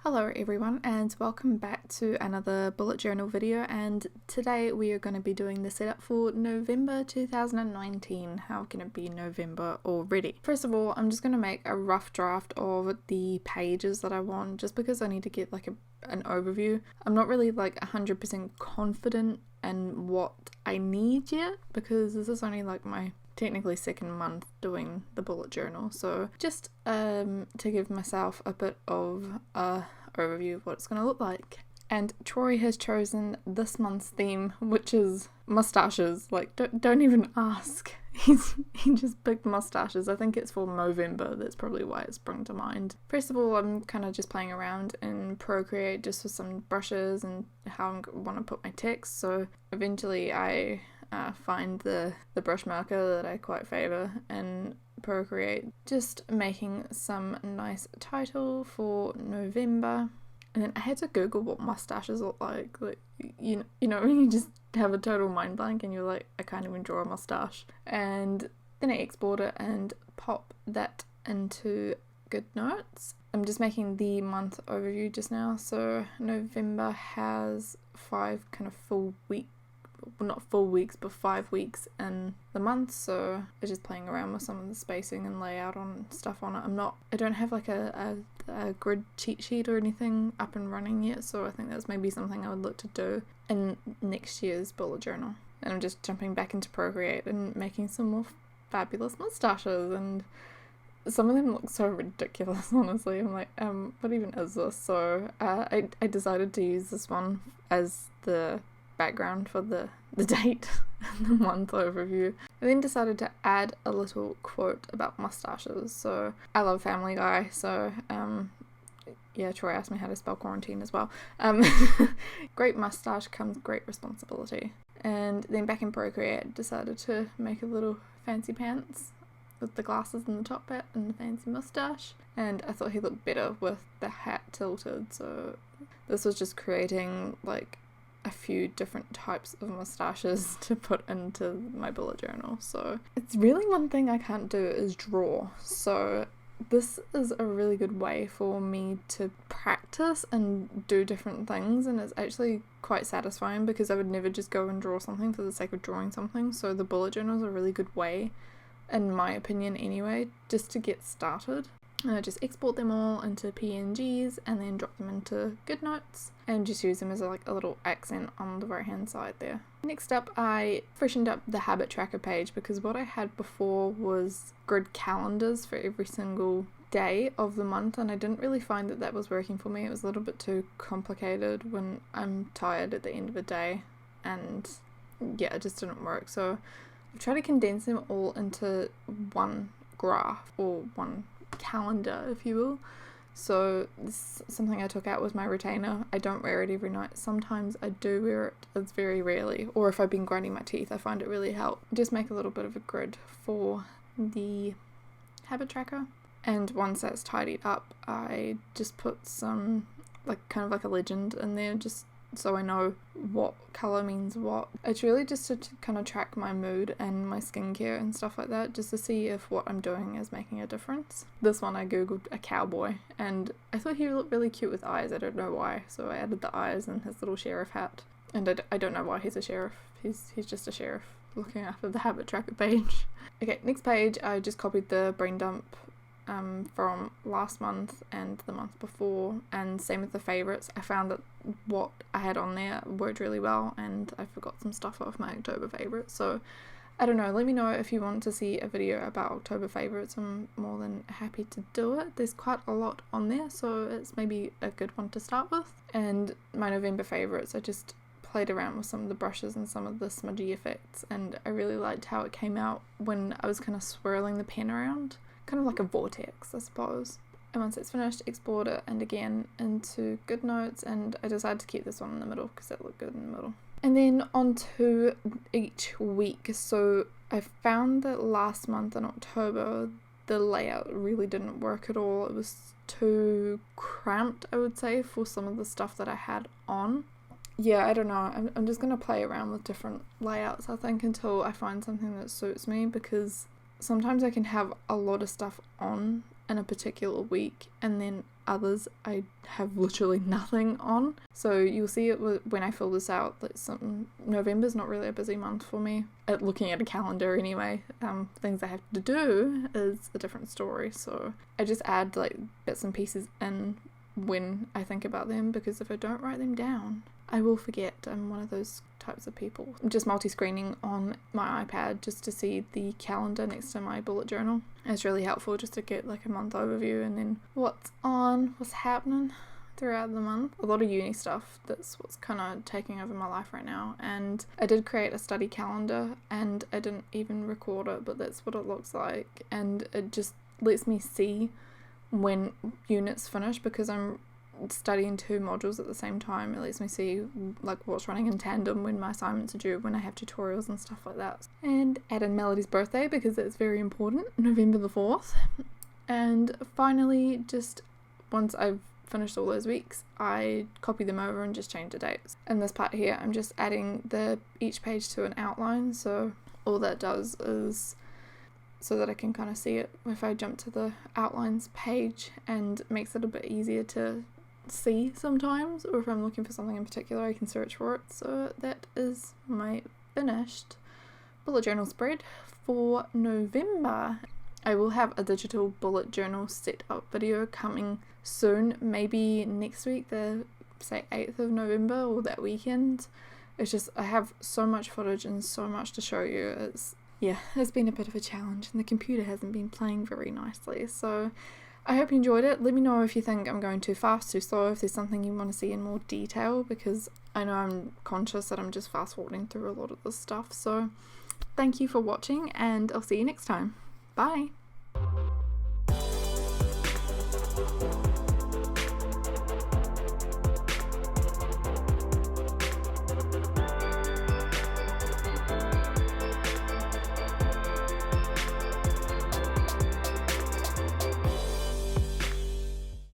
Hello everyone and welcome back to another bullet journal video, and today we are going to be doing the setup for November 2019. How can it be November already? First of all, I'm just going to make a rough draft of the pages that I want just because I need to get like an overview. I'm not really like 100% confident in what I need yet because this is only like my technically second month doing the bullet journal, so just to give myself a bit of a overview of what it's going to look like. And Troy has chosen this month's theme, which is mustaches. Like, don't even ask. He just picked mustaches. I think it's for Movember. That's probably why it sprung to mind. First of all, I'm kind of just playing around in Procreate just with some brushes and how I want to put my text. So eventually I find the brush marker that I quite favor and Procreate, just making some nice title for November. And then I had to Google what mustaches look like you know when you just have a total mind blank and you're like, I can't even draw a mustache. And then I export it and pop that into GoodNotes. I'm just making the month overview just now. So November has 5 kind of full weeks, well, not full weeks, but 5 weeks in the month, so I'm just playing around with some of the spacing and layout on stuff on it. I don't have like a grid cheat sheet or anything up and running yet, so I think that's maybe something I would look to do in next year's bullet journal. And I'm just jumping back into Procreate and making some more fabulous mustaches, and some of them look so ridiculous, honestly. I'm like, what even is this? So I decided to use this one as the background for the date and the month overview. I then decided to add a little quote about mustaches. So I love Family Guy, so yeah, Troy asked me how to spell quarantine as well. Great mustache comes great responsibility. And then back in Procreate, decided to make a little fancy pants with the glasses and the top hat and the fancy mustache, and I thought he looked better with the hat tilted, so this was just creating like a few different types of mustaches to put into my bullet journal. So it's really one thing I can't do is draw, so this is a really good way for me to practice and do different things, and it's actually quite satisfying because I would never just go and draw something for the sake of drawing something. So the bullet journal is a really good way, in my opinion anyway, just to get started. And I just export them all into PNGs and then drop them into GoodNotes and just use them as a little accent on the right hand side there. Next up, I freshened up the habit tracker page because what I had before was grid calendars for every single day of the month, and I didn't really find that was working for me. It was a little bit too complicated when I'm tired at the end of the day, and yeah, it just didn't work. So I've tried to condense them all into one graph or one calendar, if you will. So this, something I took out was my retainer. I don't wear it every night. Sometimes I do wear it. It's very rarely. Or if I've been grinding my teeth, I find it really helps. Just make a little bit of a grid for the habit tracker. And once that's tidied up, I just put some kind of like a legend in there, just so I know what colour means what. It's really just to kind of track my mood and my skincare and stuff like that, just to see if what I'm doing is making a difference. This one I googled a cowboy and I thought he looked really cute with eyes. I don't know why, so I added the eyes and his little sheriff hat. And I don't know why he's a sheriff. He's just a sheriff looking after the habit tracker page. Okay, next page, I just copied the brain dump from last month and the month before, and same with the favourites. I found that what I had on there worked really well, and I forgot some stuff off my October favourites. So I don't know, let me know if you want to see a video about October favourites. I'm more than happy to do it. There's quite a lot on there, so it's maybe a good one to start with. And my November favourites, I just played around with some of the brushes and some of the smudgy effects, and I really liked how it came out when I was kind of swirling the pen around. Kind of like a vortex, I suppose. And once it's finished, export it and again into GoodNotes, and I decided to keep this one in the middle because it looked good in the middle. And then on to each week. So I found that last month in October the layout really didn't work at all. It was too cramped, I would say, for some of the stuff that I had on. Yeah, I don't know. I'm just going to play around with different layouts, I think, until I find something that suits me, because sometimes I can have a lot of stuff on in a particular week and then others I have literally nothing on. So you'll see it when I fill this out that November's not really a busy month for me. Looking at a calendar anyway, things I have to do is a different story. So I just add like bits and pieces in when I think about them, because if I don't write them down, I will forget. I'm one of those types of people. I'm just multi-screening on my iPad just to see the calendar next to my bullet journal. It's really helpful just to get like a month overview and then what's happening throughout the month. A lot of uni stuff, that's what's kind of taking over my life right now. And I did create a study calendar and I didn't even record it, but that's what it looks like. And it just lets me see when units finish, because I'm studying 2 modules at the same time. It lets me see like what's running in tandem, when my assignments are due, when I have tutorials and stuff like that. And add in Melody's birthday because it's very important, November the 4th. And finally, just once I've finished all those weeks, I copy them over and just change the dates. In this part here, I'm just adding each page to an outline, so all that does is so that I can kind of see it if I jump to the outlines page, and makes it a bit easier to see sometimes, or if I'm looking for something in particular I can search for it. So that is my finished bullet journal spread for November. I will have a digital bullet journal setup video coming soon, maybe next week, the say 8th of November or that weekend. It's just I have so much footage and so much to show you. It's been a bit of a challenge, and the computer hasn't been playing very nicely. So I hope you enjoyed it. Let me know if you think I'm going too fast, too slow, if there's something you want to see in more detail, because I know I'm conscious that I'm just fast forwarding through a lot of this stuff. So thank you for watching, and I'll see you next time. Bye!